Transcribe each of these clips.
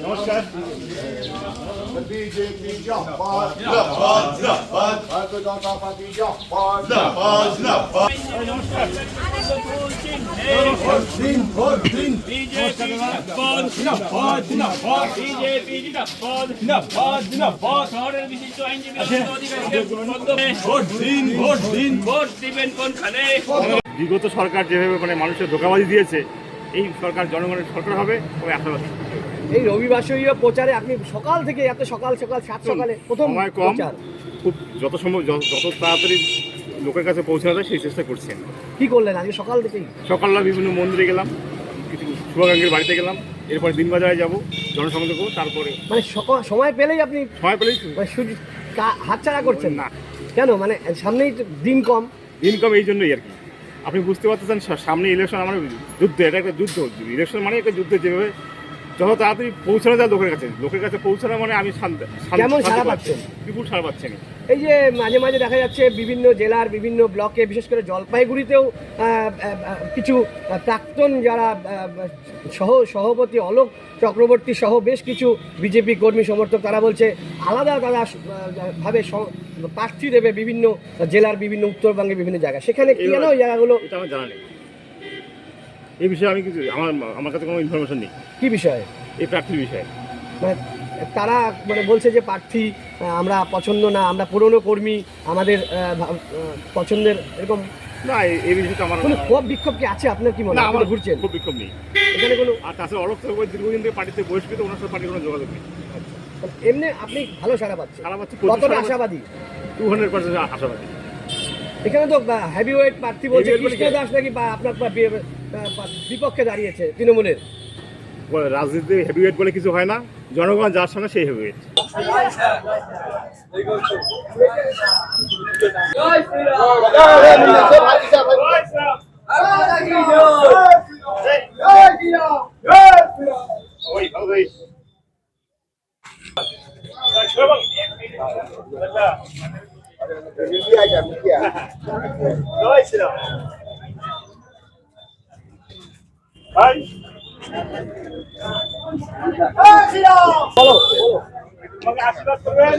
নমস্কার। বিজেপি জিন্দাবাদ জিন্দাবাদ জিন্দাবাদ ভারতীয় জনতা পার্টি জিন্দাবাদ জিন্দাবাদ জিন্দাবাদ নমস্কার। ভোট দিন বিজেপি জিন্দাবাদ জিন্দাবাদ জিন্দাবাদ বিজেপি জিন্দাবাদ জিন্দাবাদ জিন্দাবাদ শহরের বিশিষ্ট আইনজীবী ভোট দিন ভোট দিবেন কোনখানে। বিগত সরকার যেভাবে মানুষের ধোঁকাবাজি দিয়েছে, এই সরকার জনগণের সরকার হবে ওই আশাবাদী। এই রবিবাসরীয় প্রচারে আপনি সকাল থেকে এত সকাল সাত সকালে প্রথম সময় কম, প্রচার খুব যত তাড়াতাড়ি লোকের কাছে পৌঁছানো যায় সেই চেষ্টা করছেন। কি করলেন আজকে সকাল থেকেই? সকালবেলা বিভিন্ন মন্দিরে গেলাম, কিছু শুভাকাঙ্ক্ষীর বাড়িতে গেলাম, এরপরে দিনবাজারে যাব, জনসংযোগ করবো, তারপরে সময় পেলেই আপনি সময় পেলেই হাতছাড়া করছেন না। কেন? মানে সামনেই তো দিন কম এই জন্যই আর কি। আপনি বুঝতে পারতেছেন সামনে ইলেকশন, আমার যুদ্ধ, এটা একটা যুদ্ধ। ইলেকশন মানে একটা যুদ্ধ, যেভাবে যত তাড়াতাড়ি পৌঁছানো যায় লোকের কাছে পৌঁছানো মানে আমি কেমন সাড়া পাচ্ছেন? বিপুল সাড়া পাচ্ছেন। এই যে মাঝে মাঝে দেখা যাচ্ছে বিভিন্ন জেলার বিভিন্ন ব্লকে, বিশেষ করে জলপাইগুড়িতেও কিছু প্রাক্তন যারা সভাপতি অলোক চক্রবর্তী সহ বেশ কিছু বিজেপি কর্মী সমর্থক, তারা বলছে আলাদা ভাবে প্রার্থী দেবে বিভিন্ন জেলার বিভিন্ন উত্তরবঙ্গের বিভিন্ন জায়গা। সেখানে কেন ওই জায়গাগুলো? এটা আমার জানা নেই। এই বিষয়ে আমি কিছু আমার কাছে কোনো ইনফরমেশন নেই। কি বিষয়ে? এই প্রার্থীর বিষয়ে তারা বলছে যে প্রার্থী আমরা পছন্দ না, আমরা পুরনো কর্মী, আমাদের পছন্দের, এরকম। না, এই বিষয়টা আমার কোনো ক্ষোভ বিক্ষোভ কি আছে আপনার? কি মনে হয়? আমার ঘুরছেন খুব বিক্ষোভ নেই এখানে কোনো। আর তাছাড়া অলোক চক্রবর্তী দীর্ঘদিন থেকে পার্টিতে বহিষ্কৃত, ওনার সাথে পার্টির কোনো যোগাযোগ নেই। এমনি আপনি ভালো সাড়া পাচ্ছেন? কতটা আশাবাদী? 200% আশাবাদী। এখানে তো হেভিওয়েট প্রার্থী বলছে কৃষ্ণ দাস নাকি আপনার বিপক্ষে দাঁড়িয়েছে তৃণমূলের। রাজনীতিতে হেভিওয়েট বলে কিছু হয় না, জনগণ যার সঙ্গে সেই হেভিওয়েট। আশীর্বাদ করবেন।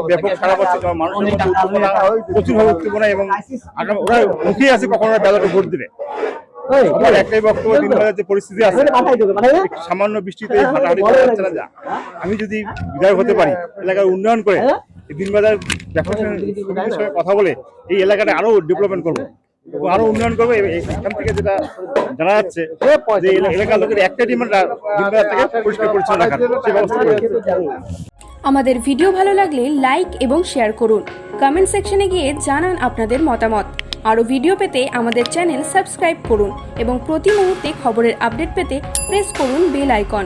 ব্যাপক সারা পাচ্ছে, মানুষের মধ্যে প্রচুরভাবে উদ্দীপনা, এবং ওরা মুখিয়ে আছে কখন ব্যালটে ভোট দিবে। আমার একটাই বক্তব্য, দিনবাজার যে পরিস্থিতি আছে, সামান্য বৃষ্টিতে হাঁটাহাঁটি করা যাচ্ছে না। আমি যদি বিধায়ক হতে পারি, এলাকার উন্নয়ন করে দিনবাজার ব্যবসার সঙ্গে কথা বলে এই এলাকাটা আরো ডেভেলপমেন্ট করবো, আরো উন্নয়ন করবো। এখান থেকে যেটা জানা যাচ্ছে যে এলাকার লোকের একটা ডিমান্ড দিনবাজার থেকে পরিষ্কার পরিচ্ছন্ন রাখার, সেই ব্যবস্থা করে। আমাদের ভিডিও ভালো লাগলে লাইক এবং শেয়ার করুন। কমেন্ট সেকশনে গিয়ে জানান আপনাদের মতামত। আরও ভিডিও পেতে আমাদের চ্যানেল সাবস্ক্রাইব করুন এবং প্রতি মুহূর্তে খবরের আপডেট পেতে প্রেস করুন বেল আইকন।